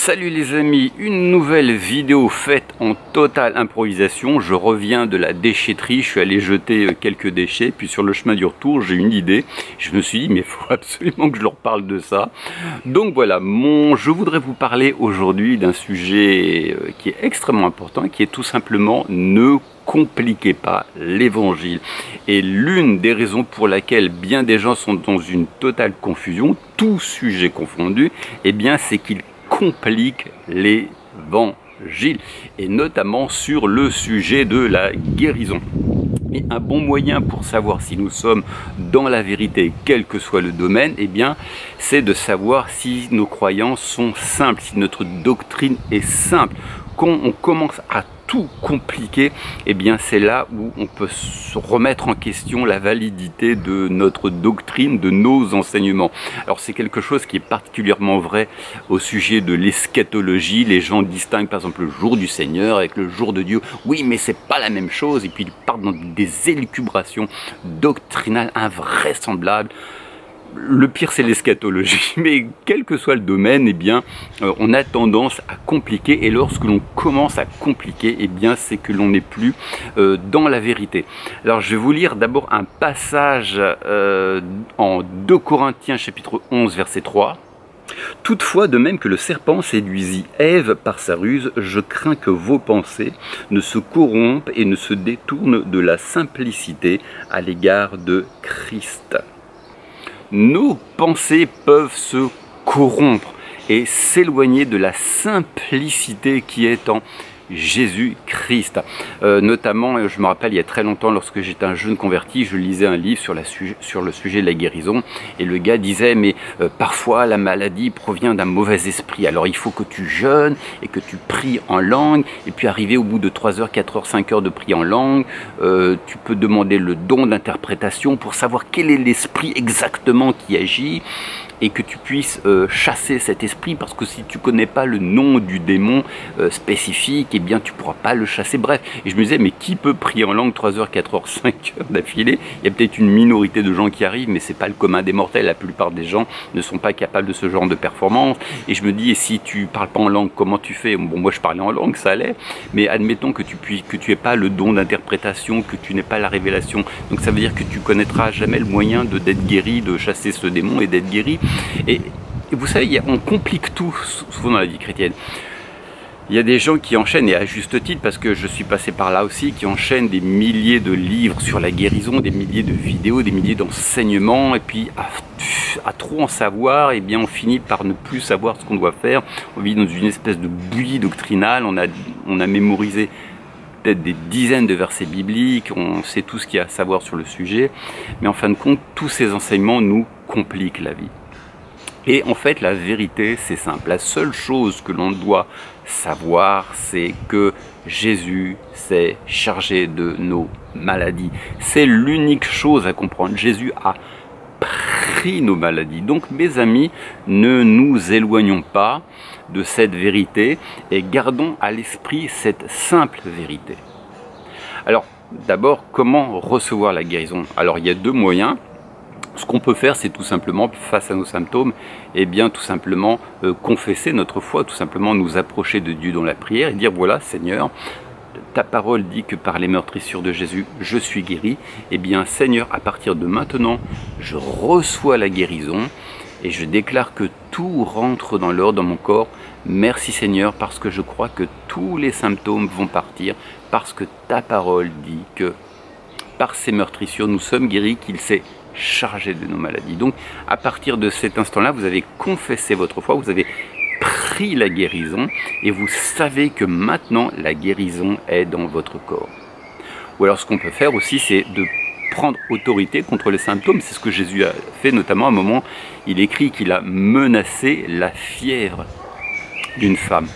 Salut les amis, une nouvelle vidéo faite en totale improvisation. Je reviens de la déchetterie, je suis allé jeter quelques déchets, puis sur le chemin du retour j'ai une idée. Je me suis dit mais il faut absolument que je leur parle de ça. Donc voilà, je voudrais vous parler aujourd'hui d'un sujet qui est extrêmement important, qui est tout simplement ne compliquez pas l'évangile. Et l'une des raisons pour laquelle bien des gens sont dans une totale confusion, tout sujet confondu, eh bien c'est qu'ils complique l'évangile, et notamment sur le sujet de la guérison. Et un bon moyen pour savoir si nous sommes dans la vérité, quel que soit le domaine, eh bien, c'est de savoir si nos croyances sont simples, si notre doctrine est simple. Quand on commence à tout compliqué, eh bien c'est là où on peut se remettre en question la validité de notre doctrine, de nos enseignements. Alors c'est quelque chose qui est particulièrement vrai au sujet de l'eschatologie. Les gens distinguent par exemple le jour du Seigneur avec le jour de Dieu. Oui, mais c'est pas la même chose. Et puis ils partent dans des élucubrations doctrinales invraisemblables. Le pire, c'est l'eschatologie, mais quel que soit le domaine, eh bien, on a tendance à compliquer, et lorsque l'on commence à compliquer, eh bien, c'est que l'on n'est plus dans la vérité. Alors, je vais vous lire d'abord un passage en 2 Corinthiens, chapitre 11, verset 3. « Toutefois, de même que le serpent séduisit Ève par sa ruse, je crains que vos pensées ne se corrompent et ne se détournent de la simplicité à l'égard de Christ. » Nos pensées peuvent se corrompre et s'éloigner de la simplicité qui est en Jésus-Christ. Notamment, je me rappelle, il y a très longtemps, lorsque j'étais un jeune converti, je lisais un livre sur le sujet de la guérison, et le gars disait, mais parfois la maladie provient d'un mauvais esprit, alors il faut que tu jeûnes et que tu pries en langue, et puis arrivé au bout de 3 heures, 4 heures, 5 heures de prière en langue, tu peux demander le don d'interprétation pour savoir quel est l'esprit exactement qui agit, et que tu puisses chasser cet esprit, parce que si tu connais pas le nom du démon spécifique, eh bien tu pourras pas le chasser. Bref, et je me disais, mais qui peut prier en langue 3 heures, 4 heures, 5 heures d'affilée? Il y a peut-être une minorité de gens qui arrivent, mais c'est pas le commun des mortels. La plupart des gens ne sont pas capables de ce genre de performance. Et je me dis, et si tu parles pas en langue, comment tu fais? Bon, moi je parlais en langue, ça allait, mais admettons que tu aies pas le don d'interprétation, que tu n'aies pas la révélation, donc ça veut dire que tu connaîtras jamais le moyen d'être guéri, de chasser ce démon et d'être guéri. Et vous savez, on complique tout souvent dans la vie chrétienne. Il y a des gens qui enchaînent, et à juste titre, parce que je suis passé par là aussi, qui enchaînent des milliers de livres sur la guérison, des milliers de vidéos, des milliers d'enseignements, et puis à trop en savoir, eh bien on finit par ne plus savoir ce qu'on doit faire. On vit dans une espèce de bouillie doctrinale, on a mémorisé peut-être des dizaines de versets bibliques, on sait tout ce qu'il y a à savoir sur le sujet, mais en fin de compte, tous ces enseignements nous compliquent la vie. Et en fait, la vérité, c'est simple. La seule chose que l'on doit savoir, c'est que Jésus s'est chargé de nos maladies. C'est l'unique chose à comprendre. Jésus a pris nos maladies. Donc, mes amis, ne nous éloignons pas de cette vérité et gardons à l'esprit cette simple vérité. Alors, d'abord, comment recevoir la guérison? Alors, il y a 2 moyens. Ce qu'on peut faire, c'est tout simplement, face à nos symptômes, eh bien tout simplement confesser notre foi, tout simplement nous approcher de Dieu dans la prière et dire, voilà Seigneur, ta parole dit que par les meurtrissures de Jésus, je suis guéri. Eh bien Seigneur, à partir de maintenant, je reçois la guérison et je déclare que tout rentre dans l'ordre dans mon corps. Merci Seigneur, parce que je crois que tous les symptômes vont partir, parce que ta parole dit que par ces meurtrissures, nous sommes guéris, qu'il s'est chargé de nos maladies. Donc, à partir de cet instant-là, vous avez confessé votre foi, vous avez pris la guérison, et vous savez que maintenant, la guérison est dans votre corps. Ou alors, ce qu'on peut faire aussi, c'est de prendre autorité contre les symptômes. C'est ce que Jésus a fait, notamment à un moment, il écrit qu'il a menacé la fièvre d'une femme.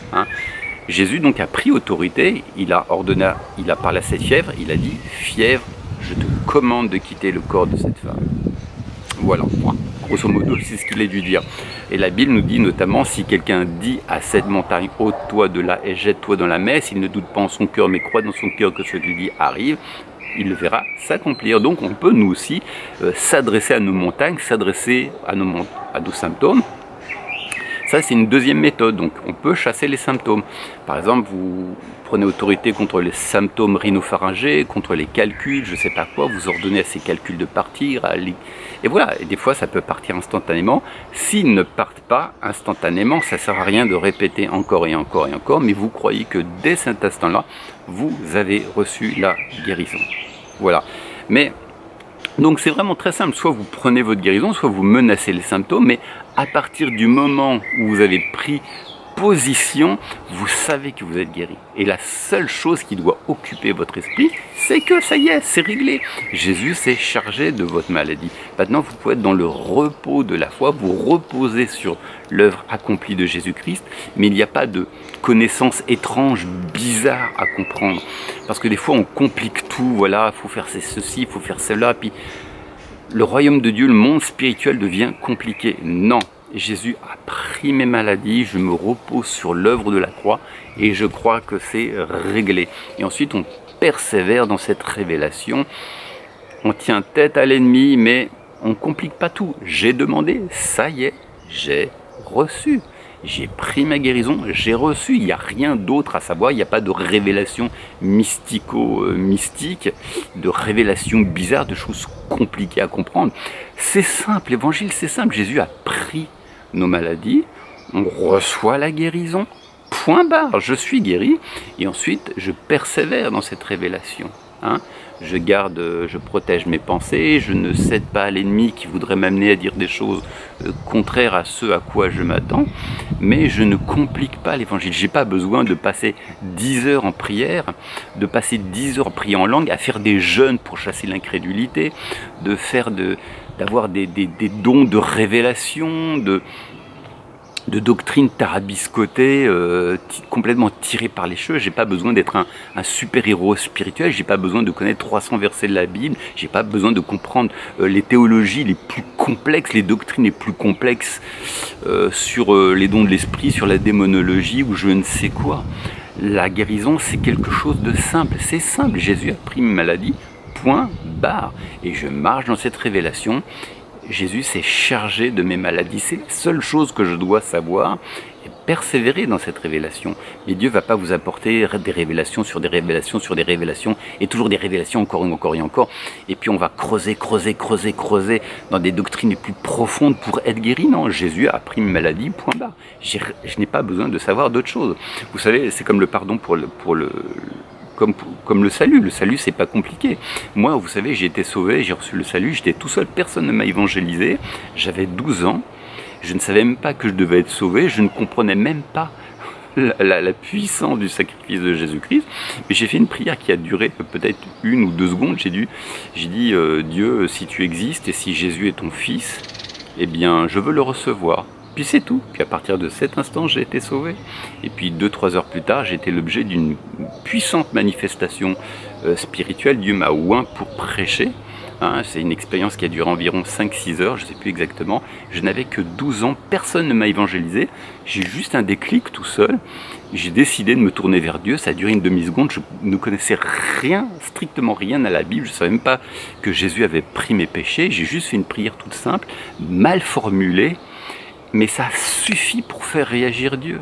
Jésus donc a pris autorité, il a ordonné, il a parlé à cette fièvre, il a dit, fièvre, je te commande de quitter le corps de cette femme. Voilà, grosso modo, c'est ce qu'il a dû dire. Et la Bible nous dit notamment, si quelqu'un dit à cette montagne, ôte-toi de là et jette-toi dans la mer, s'il ne doute pas en son cœur, mais croit dans son cœur que ce qu'il dit arrive, il le verra s'accomplir. Donc on peut nous aussi s'adresser à nos montagnes, s'adresser à nos symptômes, Ça, c'est une deuxième méthode. Donc, on peut chasser les symptômes. Par exemple, vous prenez autorité contre les symptômes rhinopharyngés, contre les calculs, je ne sais pas quoi. Vous ordonnez à ces calculs de partir. Et voilà. Et des fois, ça peut partir instantanément. S'ils ne partent pas instantanément, ça ne sert à rien de répéter encore et encore et encore. Mais vous croyez que dès cet instant-là, vous avez reçu la guérison. Voilà. Mais donc c'est vraiment très simple, soit vous prenez votre guérison, soit vous menacez les symptômes, mais à partir du moment où vous avez pris position, vous savez que vous êtes guéri. Et la seule chose qui doit occuper votre esprit, c'est que ça y est, c'est réglé. Jésus s'est chargé de votre maladie. Maintenant, vous pouvez être dans le repos de la foi, vous reposez sur l'œuvre accomplie de Jésus-Christ, mais il n'y a pas de connaissances étranges, bizarres à comprendre. Parce que des fois, on complique tout, voilà, il faut faire ceci, il faut faire cela, puis le royaume de Dieu, le monde spirituel devient compliqué. Non. Jésus a pris mes maladies, je me repose sur l'œuvre de la croix et je crois que c'est réglé. Et ensuite on persévère dans cette révélation, on tient tête à l'ennemi mais on ne complique pas tout. J'ai demandé, ça y est, j'ai reçu. J'ai pris ma guérison, j'ai reçu, il n'y a rien d'autre à savoir, il n'y a pas de révélation mystico-mystique, de révélation bizarre, de choses compliquées à comprendre. C'est simple, l'évangile c'est simple, Jésus a pris nos maladies, on reçoit la guérison, point barre, je suis guéri, et ensuite je persévère dans cette révélation. Je protège mes pensées, je ne cède pas à l'ennemi qui voudrait m'amener à dire des choses contraires à ce à quoi je m'attends, mais je ne complique pas l'évangile. Je n'ai pas besoin de passer 10 heures en prière, de passer 10 heures en prière en langue, à faire des jeûnes pour chasser l'incrédulité, d'avoir des dons de révélation, de doctrine tarabiscotée, complètement tirée par les cheveux. J'ai pas besoin d'être un super-héros spirituel, j'ai pas besoin de connaître 300 versets de la Bible, j'ai pas besoin de comprendre les théologies les plus complexes, les doctrines les plus complexes sur les dons de l'esprit, sur la démonologie ou je ne sais quoi. La guérison, c'est quelque chose de simple, c'est simple. Jésus a pris mes maladies, point barre. Et je marche dans cette révélation. Jésus s'est chargé de mes maladies. C'est la seule chose que je dois savoir et persévérer dans cette révélation. Mais Dieu ne va pas vous apporter des révélations sur des révélations sur des révélations et toujours des révélations encore et encore et encore. Et puis on va creuser dans des doctrines les plus profondes pour être guéri. Non, Jésus a pris mes maladies, point barre. Je n'ai pas besoin de savoir d'autres choses. Vous savez, c'est comme le pardon comme le salut. Le salut, c'est pas compliqué. Moi, vous savez, j'ai été sauvé, j'ai reçu le salut, j'étais tout seul, personne ne m'a évangélisé. J'avais 12 ans, je ne savais même pas que je devais être sauvé, je ne comprenais même pas la puissance du sacrifice de Jésus-Christ. Mais j'ai fait une prière qui a duré peut-être 1 ou 2 secondes. J'ai dit, Dieu, si tu existes et si Jésus est ton fils, eh bien, je veux le recevoir. Puis c'est tout. Puis à partir de cet instant, j'ai été sauvé. Et puis 2-3 heures plus tard, j'ai été l'objet d'une puissante manifestation spirituelle. Dieu m'a oint pour prêcher. C'est une expérience qui a duré environ 5-6 heures, je ne sais plus exactement. Je n'avais que 12 ans, personne ne m'a évangélisé. J'ai eu juste un déclic tout seul. J'ai décidé de me tourner vers Dieu. Ça a duré une demi-seconde. Je ne connaissais rien, strictement rien à la Bible. Je ne savais même pas que Jésus avait pris mes péchés. J'ai juste fait une prière toute simple, mal formulée. Mais ça suffit pour faire réagir Dieu.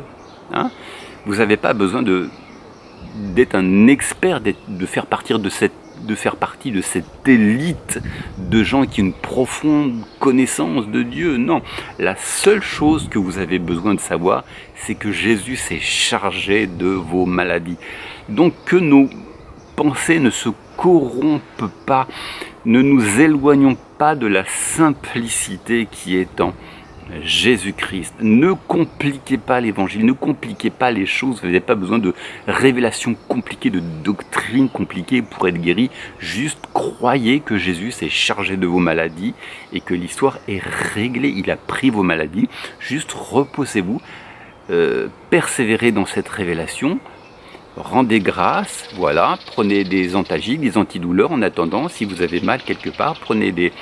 Vous n'avez pas besoin d'être un expert, de faire partie de cette élite de gens qui ont une profonde connaissance de Dieu. Non, la seule chose que vous avez besoin de savoir, c'est que Jésus s'est chargé de vos maladies. Donc que nos pensées ne se corrompent pas, ne nous éloignons pas de la simplicité qui est en Jésus-Christ. Ne compliquez pas l'évangile, ne compliquez pas les choses, vous n'avez pas besoin de révélations compliquées, de doctrines compliquées pour être guéri. Juste croyez que Jésus s'est chargé de vos maladies et que l'histoire est réglée, il a pris vos maladies. Juste reposez-vous, persévérez dans cette révélation, rendez grâce, voilà, prenez des antalgiques, des antidouleurs en attendant, si vous avez mal quelque part, prenez des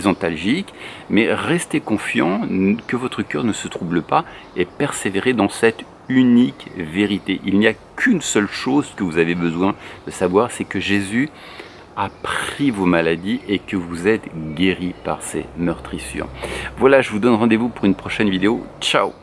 antalgiques, mais restez confiant que votre cœur ne se trouble pas et persévérez dans cette unique vérité. Il n'y a qu'une seule chose que vous avez besoin de savoir, c'est que Jésus a pris vos maladies et que vous êtes guéri par ces meurtrissures. Voilà, je vous donne rendez-vous pour une prochaine vidéo. Ciao!